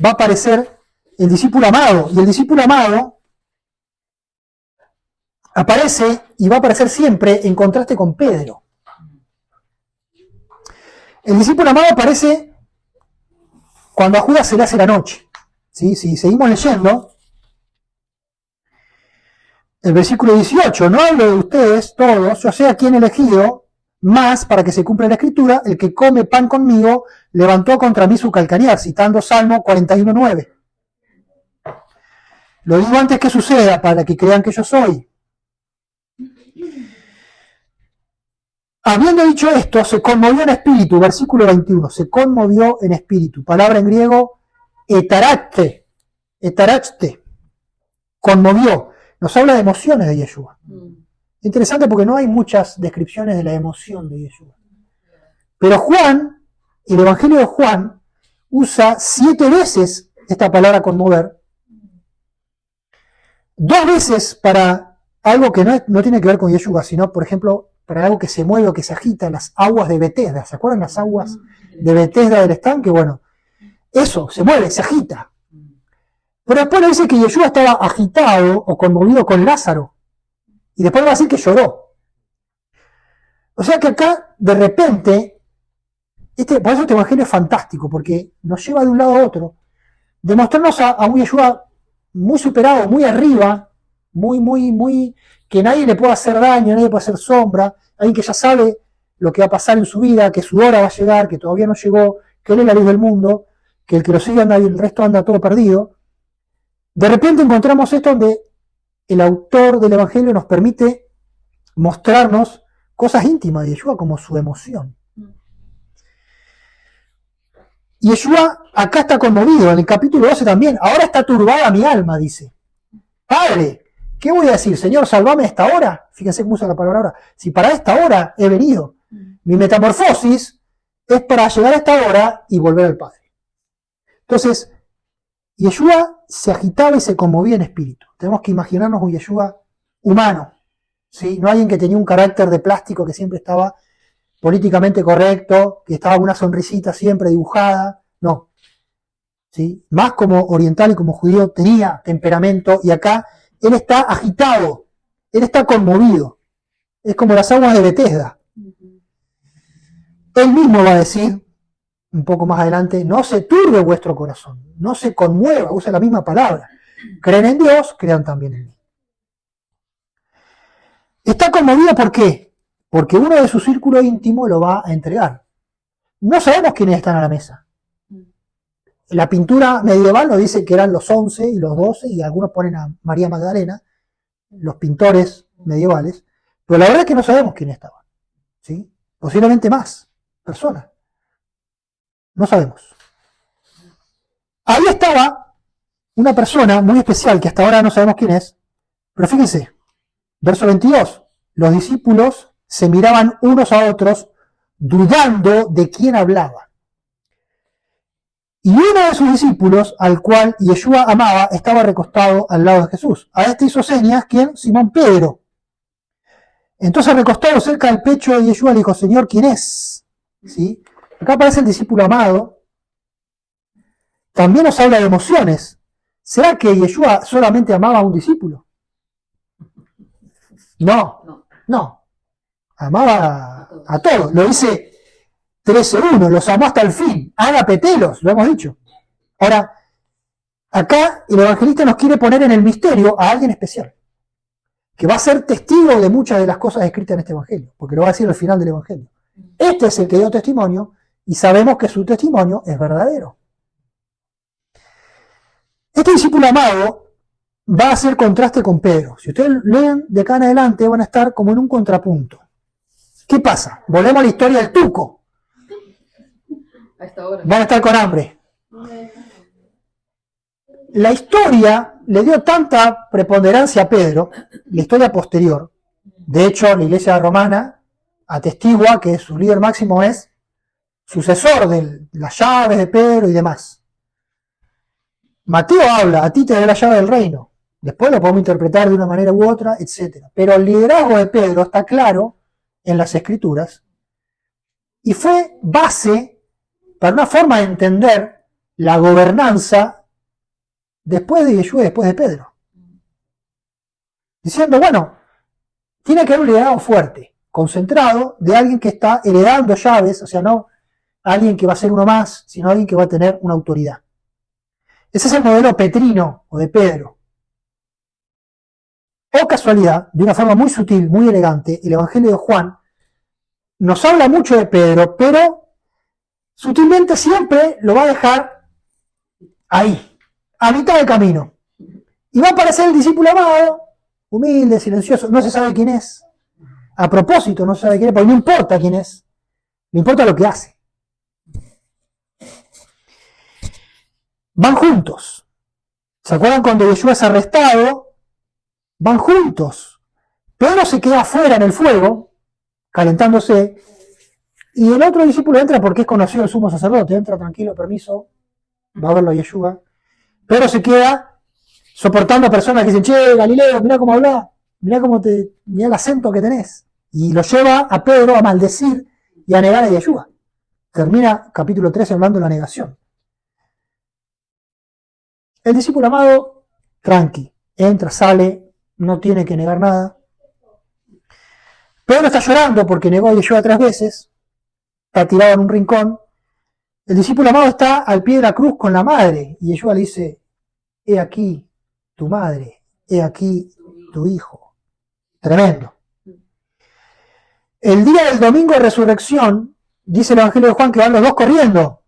va a aparecer el discípulo amado, y el discípulo amado aparece y va a aparecer siempre en contraste con Pedro. El discípulo amado aparece cuando a Judas se le hace la noche. ¿Sí? Si seguimos leyendo, el versículo 18, no hablo de ustedes todos, yo sé a quién he elegido, más para que se cumpla la escritura, el que come pan conmigo levantó contra mí su calcañar, citando Salmo 41:9. Lo digo antes que suceda, para que crean que yo soy. Habiendo dicho esto, se conmovió en espíritu, versículo 21, se conmovió en espíritu, palabra en griego, etarachte, conmovió, nos habla de emociones de Yeshua. Interesante porque no hay muchas descripciones de la emoción de Yeshua. Pero Juan, el Evangelio de Juan, usa 7 veces esta palabra conmover, 2 veces para algo que no tiene que ver con Yeshua, sino, por ejemplo, para algo que se mueve o que se agita, las aguas de Betesda. ¿Se acuerdan las aguas de Betesda del estanque? Bueno, eso, se mueve, se agita. Pero después dice que Yeshua estaba agitado o conmovido con Lázaro. Y después va a decir que lloró. O sea que acá, de repente, por eso este evangelio es fantástico, porque nos lleva de un lado a otro, de mostrarnos a un Yeshua muy superado, muy arriba, muy, que nadie le pueda hacer daño, nadie le puede hacer sombra, alguien que ya sabe lo que va a pasar en su vida, que su hora va a llegar, que todavía no llegó, que él es la luz del mundo, que el que lo sigue anda y el resto anda todo perdido. De repente encontramos esto donde el autor del Evangelio nos permite mostrarnos cosas íntimas de Yeshua, como su emoción. Y Yeshua acá está conmovido, en el capítulo 12 también. Ahora está turbada mi alma, dice. Padre, ¿qué voy a decir? Señor, salvame a esta hora. Fíjense cómo usa la palabra ahora. Si para esta hora he venido. Mi metamorfosis es para llegar a esta hora y volver al Padre. Entonces, Yeshua se agitaba y se conmovía en espíritu. Tenemos que imaginarnos un Yeshua humano, ¿sí? No alguien que tenía un carácter de plástico que siempre estaba políticamente correcto, que estaba con una sonrisita siempre dibujada, no. ¿Sí? Más como oriental y como judío tenía temperamento, y acá él está agitado, él está conmovido. Es como las aguas de Betesda. Él mismo va a decir, un poco más adelante, no se turbe vuestro corazón, no se conmueva, usa la misma palabra. Creen en Dios, crean también en mí. Está conmovido, ¿por qué? Porque uno de su círculo íntimo lo va a entregar. No sabemos quiénes están a la mesa. La pintura medieval nos dice que eran los 11 y los 12, y algunos ponen a María Magdalena, los pintores medievales, pero la verdad es que no sabemos quiénes estaban. ¿Sí? Posiblemente más personas. No sabemos. Ahí estaba una persona muy especial, que hasta ahora no sabemos quién es, Pero fíjense, verso 22, los discípulos se miraban unos a otros dudando de quién hablaba. Y uno de sus discípulos, al cual Yeshua amaba, estaba recostado al lado de Jesús. A este hizo señas, ¿quién? Simón Pedro. Entonces, recostado cerca del pecho de Yeshua, le dijo, Señor, ¿quién es? ¿Sí? Acá aparece el discípulo amado. También nos habla de emociones. ¿Será que Yeshua solamente amaba a un discípulo? No. Amaba a todos. Lo dice 13:1, los amó hasta el fin. Agapetelos, lo hemos dicho. Ahora, acá el evangelista nos quiere poner en el misterio a alguien especial, que va a ser testigo de muchas de las cosas escritas en este evangelio, porque lo va a decir al final del evangelio. Este es el que dio testimonio y sabemos que su testimonio es verdadero. Este discípulo amado va a hacer contraste con Pedro. Si ustedes leen de acá en adelante, van a estar como en un contrapunto. ¿Qué pasa? Volvemos a la historia del tuco. A esta hora. Van a estar con hambre. La historia le dio tanta preponderancia a Pedro, la historia posterior. De hecho, la iglesia romana atestigua que su líder máximo es sucesor de las llaves de Pedro y demás. Mateo habla, a ti te daré la llave del reino. Después lo podemos interpretar de una manera u otra, etc. Pero el liderazgo de Pedro está claro en las Escrituras y fue base para una forma de entender la gobernanza después de Yeshua y después de Pedro. Diciendo, bueno, tiene que haber un liderazgo fuerte, concentrado, de alguien que está heredando llaves, o sea, no alguien que va a ser uno más, sino alguien que va a tener una autoridad. Ese es el modelo petrino o de Pedro. O casualidad, de una forma muy sutil, muy elegante, el Evangelio de Juan nos habla mucho de Pedro, pero sutilmente siempre lo va a dejar ahí, a mitad del camino. Y va a aparecer el discípulo amado, humilde, silencioso, no se sabe quién es. A propósito, no se sabe quién es, porque no importa quién es, no importa lo que hace. Van juntos. ¿Se acuerdan cuando Yeshua es arrestado? Van juntos. Pedro se queda afuera en el fuego, calentándose, y el otro discípulo entra porque es conocido el sumo sacerdote, entra tranquilo, permiso, va a verlo a Yeshua. Pedro se queda soportando a personas que dicen, che, Galileo, mirá cómo habla, mirá el acento que tenés. Y lo lleva a Pedro a maldecir y a negar a Yeshua. Termina capítulo 13 hablando de la negación. El discípulo amado, tranqui, entra, sale, no tiene que negar nada. Pedro está llorando porque negó a Yeshua 3 veces, está tirado en un rincón. El discípulo amado está al pie de la cruz con la madre y Yeshua le dice, he aquí tu madre, he aquí tu hijo. Tremendo. El día del domingo de resurrección, dice el Evangelio de Juan que van los dos corriendo.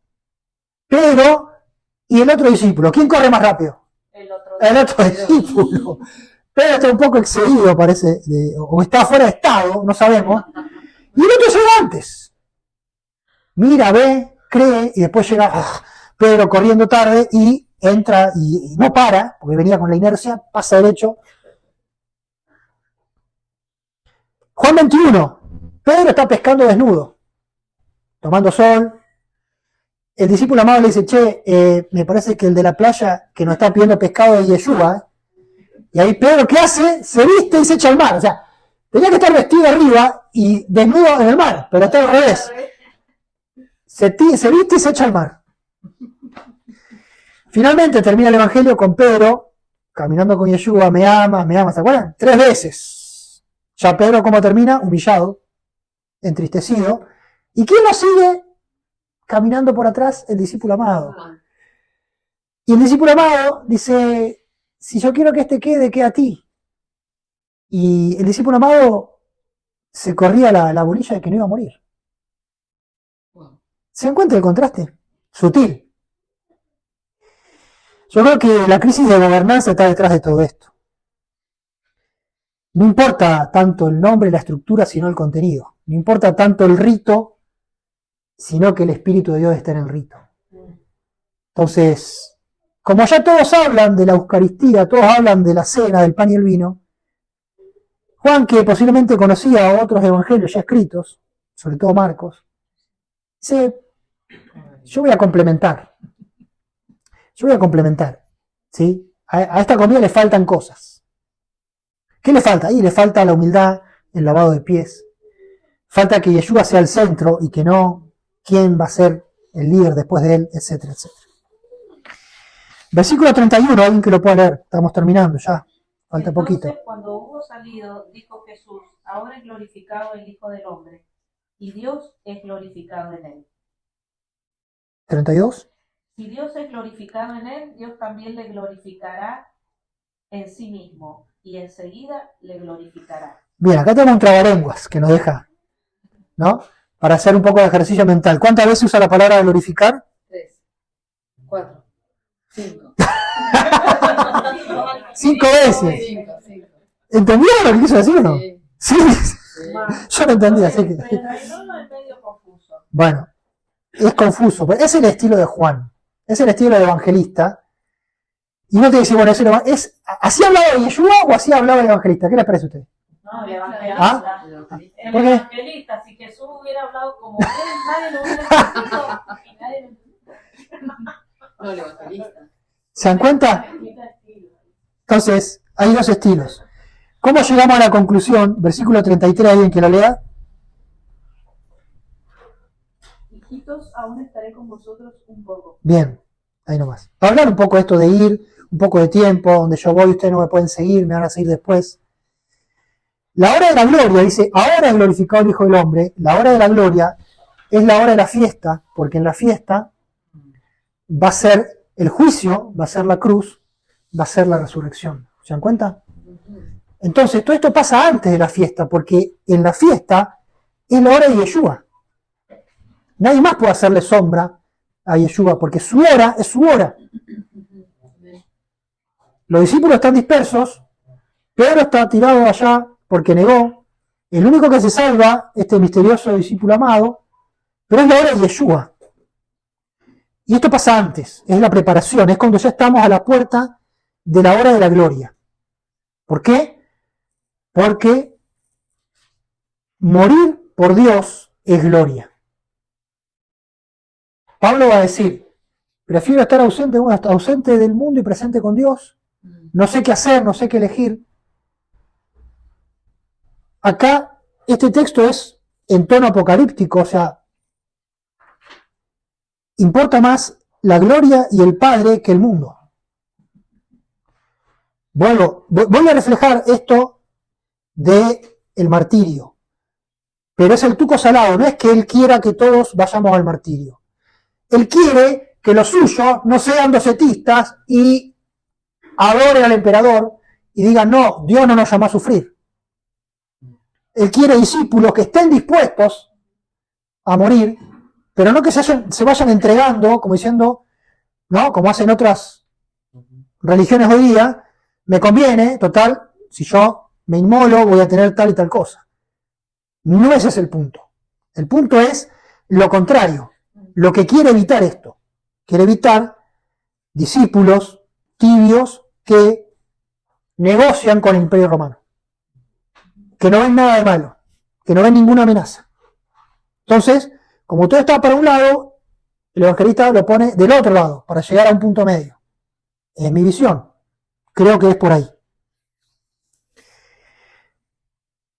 Pedro y el otro discípulo. ¿Quién corre más rápido? El otro discípulo. Pedro está un poco excedido, parece, o está fuera de estado, no sabemos. Y el otro llega antes. Mira, ve, cree, y después llega Pedro corriendo tarde y entra y no para, porque venía con la inercia, pasa derecho. Juan 21. Pedro está pescando desnudo, tomando sol. El discípulo amado le dice, che, me parece que el de la playa que nos está pidiendo pescado es Yeshua. Y ahí Pedro, ¿qué hace? Se viste y se echa al mar. O sea, tenía que estar vestido arriba y desnudo en el mar, pero está al revés. Se viste y se echa al mar. Finalmente termina el Evangelio con Pedro caminando con Yeshua, me amas, ¿se acuerdan? 3 veces. Ya Pedro, ¿cómo termina? Humillado, entristecido. ¿Y quién lo sigue? Caminando por atrás, el discípulo amado. Y el discípulo amado dice, si yo quiero que este quede a ti. Y el discípulo amado se corría la bolilla de que no iba a morir. ¿Se dan cuenta del contraste? Sutil. Yo creo que la crisis de gobernanza está detrás de todo esto. No importa tanto el nombre y la estructura, sino el contenido. No importa tanto el rito, sino que el Espíritu de Dios está en el rito. Entonces, como ya todos hablan de la Eucaristía, todos hablan de la cena, del pan y el vino, Juan, que posiblemente conocía otros evangelios ya escritos, sobre todo Marcos, dice, yo voy a complementar, ¿sí? A esta comida le faltan cosas. ¿Qué le falta? Y le falta la humildad, el lavado de pies, falta que Yeshua sea el centro y que no quién va a ser el líder después de él, etcétera, etcétera. Versículo 31, alguien que lo pueda leer, estamos terminando ya, falta poquito. Entonces, cuando hubo salido, dijo Jesús, ahora es glorificado el Hijo del Hombre, y Dios es glorificado en él. 32. Si Dios es glorificado en él, Dios también le glorificará en sí mismo, y enseguida le glorificará. Bien, acá tenemos un trabalenguas que nos deja, ¿no? Para hacer un poco de ejercicio mental. ¿Cuántas veces usa la palabra glorificar? 3, 4, 5. 5 veces. 5. ¿Entendieron lo que quiso decir o no? Sí. Sí. Yo no entendí, así que... Pero no es medio confuso. Bueno, es confuso, pero es el estilo de Juan, es el estilo del evangelista. Y no te dice, bueno, ¿así hablaba de Yeshua o así hablaba el evangelista? ¿Qué les parece a ustedes? No, el evangelista. ¿Ah? El ¿Por qué? evangelista, si Jesús hubiera hablado como él, nadie lo hubiera entendido. Y nadie lo entendió. No, el evangelista. ¿Se dan cuenta? Entonces, hay dos estilos. ¿Cómo llegamos a la conclusión? Versículo 33, ¿alguien que lo lea? Hijitos, aún estaré con vosotros un poco. Bien, ahí nomás. Para hablar un poco de esto de ir, un poco de tiempo, donde yo voy, ustedes no me pueden seguir, me van a seguir después. La hora de la gloria, dice, ahora es glorificado el Hijo del Hombre. La hora de la gloria es la hora de la fiesta, porque en la fiesta va a ser el juicio, va a ser la cruz, va a ser la resurrección. ¿Se dan cuenta? Entonces, todo esto pasa antes de la fiesta, porque en la fiesta es la hora de Yeshua. Nadie más puede hacerle sombra a Yeshua, porque su hora es su hora. Los discípulos están dispersos, Pedro está tirado allá porque negó. El único que se salva, este misterioso discípulo amado, pero es la hora de Yeshua. Y esto pasa antes, es la preparación, es cuando ya estamos a la puerta de la hora de la gloria. ¿Por qué? Porque morir por Dios es gloria. Pablo va a decir, prefiero estar ausente del mundo y presente con Dios. No sé qué hacer, no sé qué elegir. Acá, este texto es en tono apocalíptico, o sea, importa más la gloria y el Padre que el mundo. Bueno, voy a reflejar esto del martirio, pero es el tuco salado, no es que él quiera que todos vayamos al martirio. Él quiere que los suyos no sean docetistas y adoren al emperador y digan, no, Dios no nos llamó a sufrir. Él quiere discípulos que estén dispuestos a morir, pero no que se vayan entregando, como diciendo, ¿no? Como hacen otras religiones hoy día, me conviene, total, si yo me inmolo voy a tener tal y tal cosa. No ese es el punto. El punto es lo contrario. Lo que quiere evitar esto. Quiere evitar discípulos tibios que negocian con el Imperio Romano. Que no ven nada de malo. Que no ven ninguna amenaza. Entonces, como todo está para un lado, el evangelista lo pone del otro lado, para llegar a un punto medio. Es mi visión. Creo que es por ahí.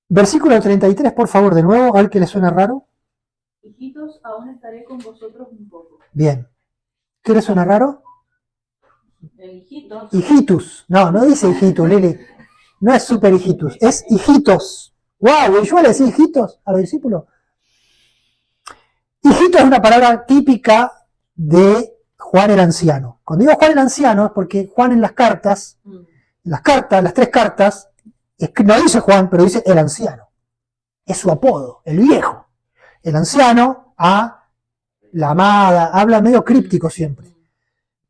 Versículo 33, por favor, de nuevo, al que le suena raro. Hijitos, aún estaré con vosotros un poco. Bien. ¿Qué le suena raro? El hijito. Hijitus. No, no dice hijitus, Lili. No es super hijitus, es hijitos. ¡Wow! ¿Yo le decía hijitos a los discípulos? Hijito es una palabra típica de Juan el Anciano. Cuando digo Juan el Anciano es porque Juan en las cartas, las 3 cartas, no dice Juan, pero dice el anciano. Es su apodo, el viejo. El anciano a la amada, habla medio críptico siempre.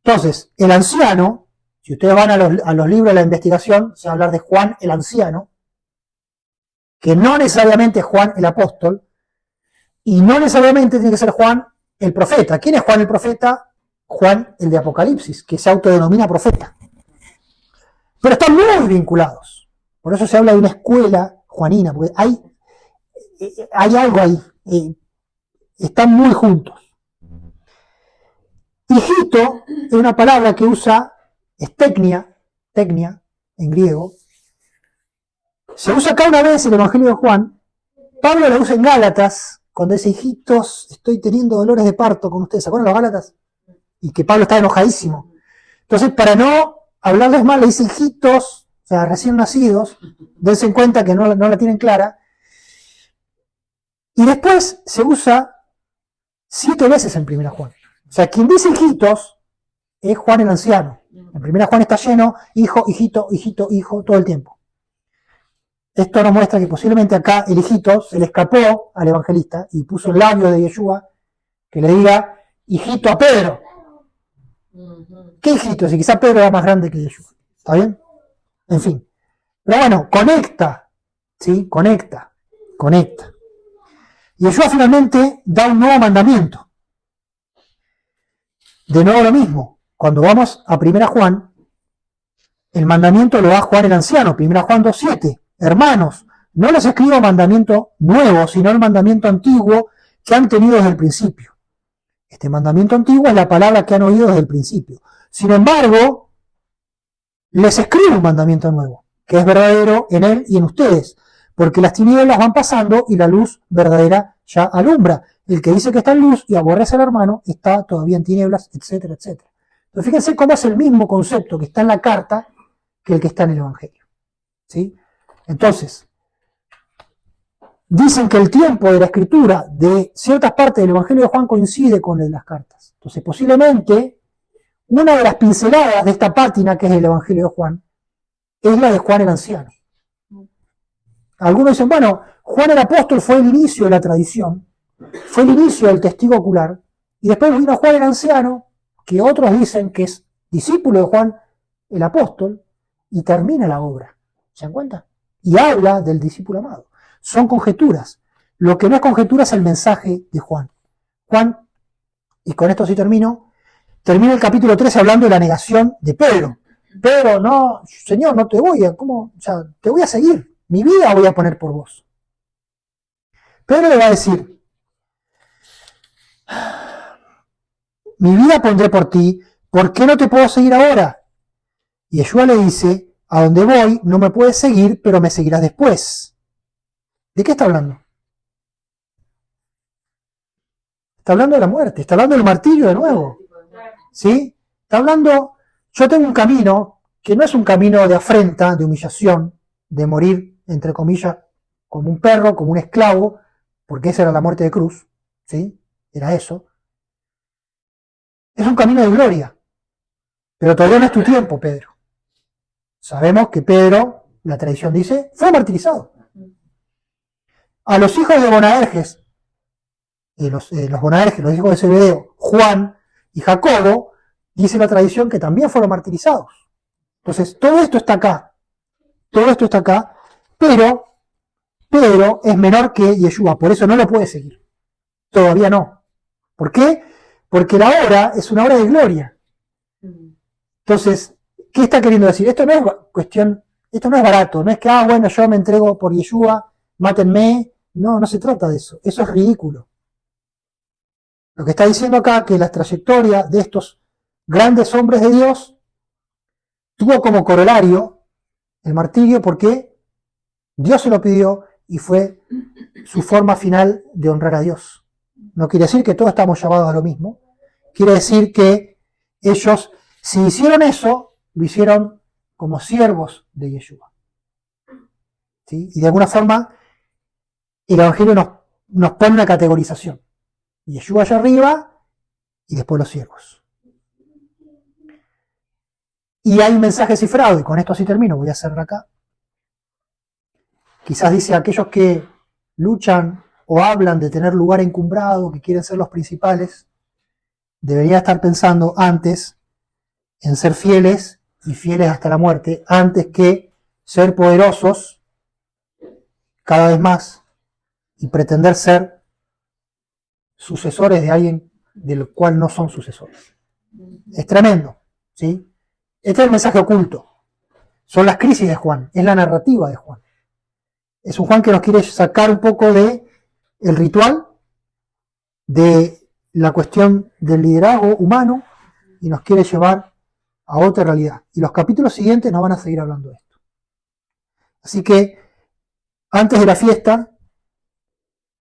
Entonces, el anciano, si ustedes van a los libros de la investigación, se va a hablar de Juan el Anciano, que no necesariamente es Juan el Apóstol, y no necesariamente tiene que ser Juan el Profeta. ¿Quién es Juan el Profeta? Juan el de Apocalipsis, que se autodenomina profeta. Pero están muy vinculados. Por eso se habla de una escuela juanina, porque hay algo ahí, están muy juntos. Hijito es una palabra que usa, es tecnia en griego, se usa acá una vez en el Evangelio de Juan. Pablo la usa en Gálatas, cuando dice, hijitos, estoy teniendo dolores de parto con ustedes. ¿Se acuerdan los Gálatas? Y que Pablo está enojadísimo. Entonces, para no hablarles mal, le dice hijitos, o sea, recién nacidos, dense en cuenta que no la tienen clara. Y después se usa 7 veces en 1 Juan. O sea, quien dice hijitos es Juan el anciano. En 1 Juan está lleno, hijo, hijito, hijito, hijo, todo el tiempo. Esto nos muestra que posiblemente acá el hijito se le escapó al evangelista y puso el labio de Yeshua que le diga hijito a Pedro. ¿Qué hijito? Si quizá Pedro era más grande que Yeshua. ¿Está bien? En fin. Pero bueno, conecta. ¿Sí? Conecta. Y Yeshua finalmente da un nuevo mandamiento. De nuevo lo mismo. Cuando vamos a 1 Juan, el mandamiento lo da Juan el anciano. 1 Juan 2:7. Hermanos, no les escribo mandamiento nuevo, sino el mandamiento antiguo que han tenido desde el principio. Este mandamiento antiguo es la palabra que han oído desde el principio. Sin embargo, les escribo un mandamiento nuevo, que es verdadero en él y en ustedes, porque las tinieblas van pasando y la luz verdadera ya alumbra. El que dice que está en luz y aborrece al hermano está todavía en tinieblas, etcétera, etcétera. Entonces fíjense cómo es el mismo concepto que está en la carta que el que está en el Evangelio. ¿Sí? Entonces, dicen que el tiempo de la escritura de ciertas partes del Evangelio de Juan coincide con el de las cartas. Entonces, posiblemente, una de las pinceladas de esta pátina que es el Evangelio de Juan, es la de Juan el anciano. Algunos dicen, bueno, Juan el apóstol fue el inicio de la tradición, fue el inicio del testigo ocular, y después vino Juan el anciano, que otros dicen que es discípulo de Juan el apóstol, y termina la obra. ¿Se dan cuenta? Y habla del discípulo amado. Son conjeturas. Lo que no es conjetura es el mensaje de Juan. Juan, y con esto sí termina el capítulo 13 hablando de la negación de Pedro. Pedro, no, Señor, no te voy a, ¿cómo? O sea, te voy a seguir. Mi vida voy a poner por vos. Pedro le va a decir, mi vida pondré por ti, ¿por qué no te puedo seguir ahora? Y Yeshua le dice, a donde voy no me puedes seguir, pero me seguirás después. ¿De qué está hablando? Está hablando de la muerte, está hablando del martirio de nuevo. ¿Sí? Está hablando, yo tengo un camino que no es un camino de afrenta, de humillación, de morir, entre comillas, como un perro, como un esclavo, porque esa era la muerte de cruz, ¿sí? Era eso. Es un camino de gloria, pero todavía no es tu tiempo, Pedro. Sabemos que Pedro, la tradición dice, fue martirizado. A los hijos de Boanerges, los Boanerges, los hijos de Zebedeo, Juan y Jacobo, dice la tradición que también fueron martirizados. Entonces, todo esto está acá, pero Pedro es menor que Yeshua, por eso no lo puede seguir. Todavía no. ¿Por qué? Porque la obra es una obra de gloria. Entonces, ¿qué está queriendo decir? Esto no es barato, no es que, bueno, yo me entrego por Yeshua, mátenme. No se trata de eso, eso es ridículo. Lo que está diciendo acá es que la trayectoria de estos grandes hombres de Dios tuvo como corolario el martirio porque Dios se lo pidió y fue su forma final de honrar a Dios. No quiere decir que todos estamos llamados a lo mismo, quiere decir que ellos, si hicieron eso, lo hicieron como siervos de Yeshua. ¿Sí? Y de alguna forma el Evangelio nos pone una categorización. Yeshua allá arriba y después los siervos. Y hay un mensaje cifrado, y con esto así termino, voy a cerrar acá. Quizás dice aquellos que luchan o hablan de tener lugar encumbrado, que quieren ser los principales, deberían estar pensando antes en ser fieles y fieles hasta la muerte, antes que ser poderosos cada vez más y pretender ser sucesores de alguien del cual no son sucesores. Es tremendo, ¿sí? Este es el mensaje oculto. Son las crisis de Juan, es la narrativa de Juan. Es un Juan que nos quiere sacar un poco de el ritual, de la cuestión del liderazgo humano, y nos quiere llevar a otra realidad. Y los capítulos siguientes nos van a seguir hablando de esto. Así que, antes de la fiesta,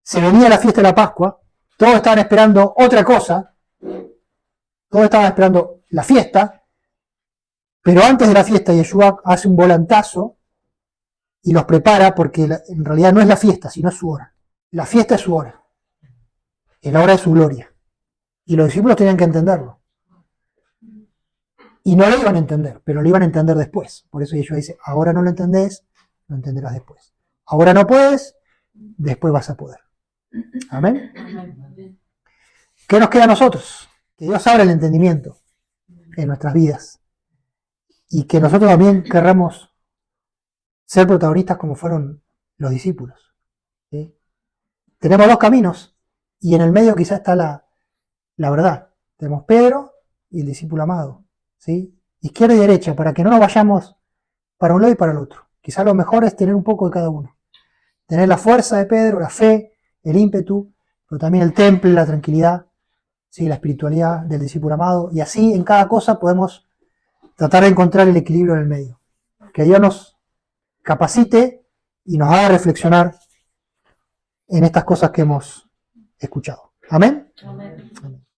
se venía la fiesta de la Pascua, todos estaban esperando otra cosa, todos estaban esperando la fiesta, pero antes de la fiesta Yeshua hace un volantazo y los prepara porque en realidad no es la fiesta, sino es su hora. La fiesta es su hora, es la hora de su gloria. Y los discípulos tenían que entenderlo. Y no lo iban a entender, pero lo iban a entender después. Por eso Yeshua dice, ahora no lo entendés, lo entenderás después. Ahora no puedes, después vas a poder. Amén. ¿Qué nos queda a nosotros? Que Dios abra el entendimiento en nuestras vidas y que nosotros también querramos ser protagonistas como fueron los discípulos. ¿Sí? Tenemos dos caminos y en el medio quizá está la verdad. Tenemos Pedro y el discípulo amado, ¿sí? Izquierda y derecha, para que no nos vayamos para un lado y para el otro. Quizá lo mejor es tener un poco de cada uno. Tener la fuerza de Pedro, la fe, el ímpetu, pero también el temple, la tranquilidad, ¿sí? La espiritualidad del discípulo amado. Y así en cada cosa podemos tratar de encontrar el equilibrio en el medio. Que Dios nos capacite y nos haga reflexionar en estas cosas que hemos escuchado. Amén. Amén. Amén.